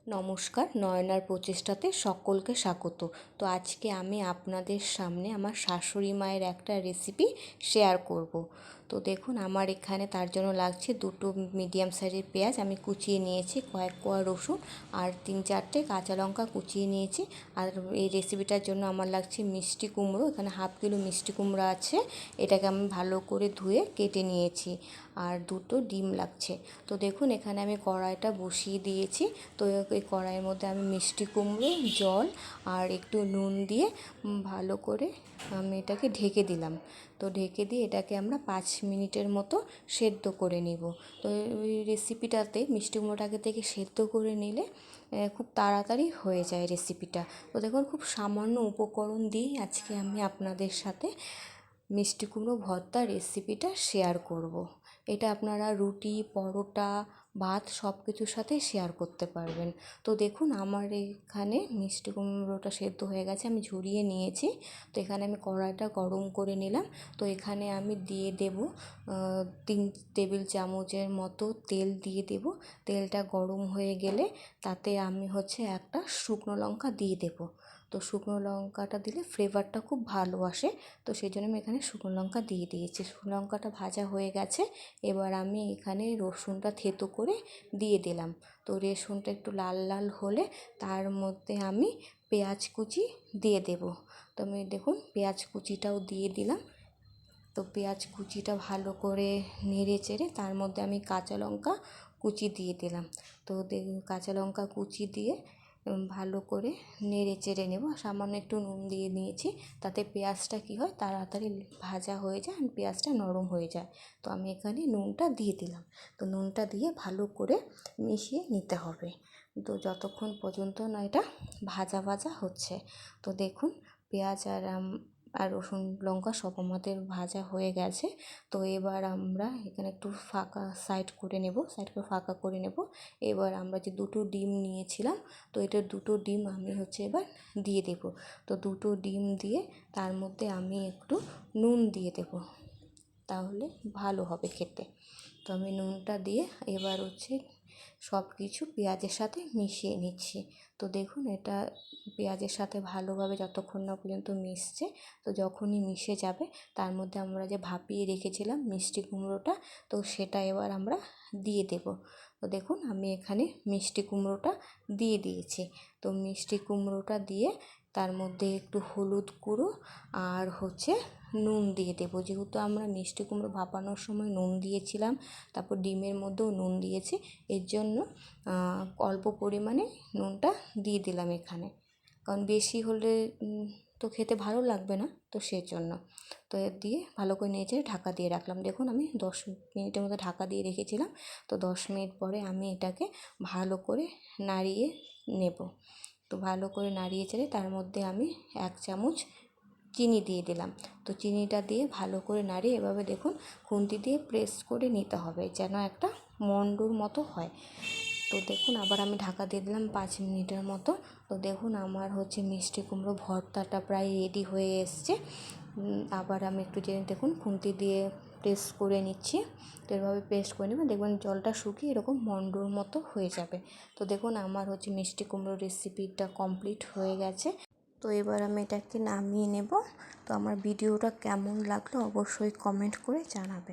নমস্কার, নয়নার প্রচেষ্টাতে সকলকে স্বাগত। তো আজকে আমি আপনাদের সামনে আমার শাশুড়ি মায়ের একটা রেসিপি শেয়ার করব। তো দেখুন, আমার এখানে তার জন্য লাগছে দুটো মিডিয়াম সাইজের পেঁয়াজ আমি কুচিয়ে নিয়েছি, কয়েক কোয়া রসুন আর 3-4টে কাঁচা লঙ্কা কুচিয়ে নিয়েছি। আর এই রেসিপিটার জন্য আমার লাগছে মিষ্টি কুমড়ো, এখানে হাফ কিলো মিষ্টি কুমড়ো আছে, এটাকে আমি ভালো করে ধুয়ে কেটে নিয়েছি। আর দুটো ডিম লাগছে। তো দেখুন, এখানে আমি কড়াইটা বসিয়ে দিয়েছি। তো এই কড়াইয়ের মধ্যে আমি মিষ্টি কুমড়ো, জল আর একটু নুন দিয়ে ভালো করে আমি এটাকে ঢেকে দিলাম। তো ঢেকে দিয়ে এটাকে আমরা 5 মিনিটের মতো সেদ্ধ করে নিব। তো ওই রেসিপিটাতে মিষ্টি কুমড়োটাকে থেকে সেদ্ধ করে নিলে খুব তাড়াতাড়ি হয়ে যায় রেসিপিটা। তো দেখুন, খুব সামান্য উপকরণ দিয়েই আজকে আমি আপনাদের সাথে মিষ্টি কুমড়ো ভর্তা রেসিপিটা শেয়ার করব। এটা আপনারা রুটি, পরোটা, ভাত সব কিছুর সাথে শেয়ার করতে পারবেন। তো দেখুন, আমার এখানে মিষ্টি কুমড়োটা সেদ্ধ হয়ে গেছে, আমি ঝরিয়ে নিয়েছি। তো এখানে আমি কড়াইটা গরম করে নিলাম। তো এখানে আমি দিয়ে দেব 3 টেবিল চামচের মতো তেল দিয়ে দেব। তেলটা গরম হয়ে গেলে তাতে আমি একটা শুকনো লঙ্কা দিয়ে দেব। তো শুকনো লঙ্কাটা দিলে ফ্লেভারটা খুব ভালো আসে। তো সেই জন্য আমি এখানে শুকনো লঙ্কা দিয়ে দিয়েছি। শুকনো লঙ্কাটা ভাজা হয়ে গেছে। এবার আমি এখানে রসুনটা থেতো করে দিয়ে দিলাম। তো রসুনটা একটু লাল লাল হলে তার মধ্যে আমি পেঁয়াজ কুচি দিয়ে দেব। তো আমি দেখুন পেঁয়াজ কুচিটাও দিয়ে দিলাম। তো পেঁয়াজ কুচিটা ভালো করে নেড়ে চেড়ে তার মধ্যে আমি কাঁচা লঙ্কা কুচি দিয়ে দিলাম। তো কাঁচা লঙ্কা কুচি দিয়ে ভালো করে নেড়ে চেড়ে নেব। সামান্য একটু নুন দিয়ে নিয়েছি, তাতে পেঁয়াজটা কী হয়, তাড়াতাড়ি ভাজা হয়ে যায় আর পেঁয়াজটা নরম হয়ে যায়। তো আমি এখানে নুনটা দিয়ে দিলাম। তো নুনটা দিয়ে ভালো করে মিশিয়ে নিতে হবে, তো যতক্ষণ পর্যন্ত না এটা ভাজা ভাজা হচ্ছে। তো দেখুন, পেঁয়াজ আর রসুন লঙ্কা সব আমাদের ভাজা হয়ে গেছে। তো এবার আমরা এখানে একটু সাইড করে ফাঁকা করে নেব। এবার আমরা যে দুটো ডিম নিয়েছিলাম, তো এটা দুটো ডিম আমি এবার দিয়ে দেব। তো দুটো ডিম দিয়ে তার মধ্যে আমি একটু নুন দিয়ে দেব, তাহলে ভালো হবে খেতে। তো আমি নুনটা দিয়ে এবার সব কিছু পেঁয়াজের সাথে মিশিয়ে নিচ্ছি। তো দেখুন, এটা পেঁয়াজের সাথে ভালোভাবে যতক্ষণ না পর্যন্ত মিশছে, তো যখনই মিশে যাবে তার মধ্যে আমরা যে ভাপিয়ে রেখেছিলাম মিষ্টি কুমড়োটা, তো সেটা এবার আমরা দিয়ে দেব। তো দেখুন, আমি এখানে মিষ্টি কুমড়োটা দিয়ে দিয়েছি। তো মিষ্টি কুমড়োটা দিয়ে তার মধ্যে একটু হলুদ গুঁড়ো আর নুন দিয়ে দেবো, যেহেতু আমরা মিষ্টি কুমড়ো ভাপানোর সময় নুন দিয়েছিলাম, তারপর ডিমের মধ্যেও নুন দিয়েছি, এর জন্য অল্প পরিমাণে নুনটা দিয়ে দিলাম এখানে, কারণ বেশি হলে তো খেতে ভালো লাগবে না, তো সেই জন্য। তো দিয়ে ভালো করে নেড়ে ঢাকা দিয়ে রাখলাম। দেখুন, আমি 10 মিনিটের মতো ঢাকা দিয়ে রেখেছিলাম। তো 10 মিনিট পরে আমি এটাকে ভালো করে নাড়িয়ে নেব। তো ভালো করে নাড়িয়ে চেড়ে তার মধ্যে আমি 1 চামচ চিনি দিয়ে দিলাম। তো চিনিটা দিয়ে ভালো করে নাড়িয়ে এভাবে দেখুন খুন্তি দিয়ে প্রেস করে নিতে হবে, যেন একটা মন্ডুর মতো হয়। তো দেখুন, আবার আমি ঢাকা দিয়ে দিলাম 5 মিনিটের মতো। তো দেখুন, আমার মিষ্টি কুমড়ো ভর্তাটা প্রায় রেডি হয়ে এসছে। আবার আমি একটু দেখুন খুন্তি দিয়ে প্রেস করে নিচ্ছি। তো এভাবে পেস্ট করে নেবেন, দেখবেন জলটা শুকিয়ে এরকম মন্ডুর মতো হয়ে যাবে। তো দেখুন, আমার মিষ্টি কুমড়ো রেসিপিটা কমপ্লিট হয়ে গেছে। তো এবার আমি এটাকে নামিয়ে নেব। তো আমার ভিডিওটা কেমন লাগলো অবশ্যই কমেন্ট করে জানাবেন।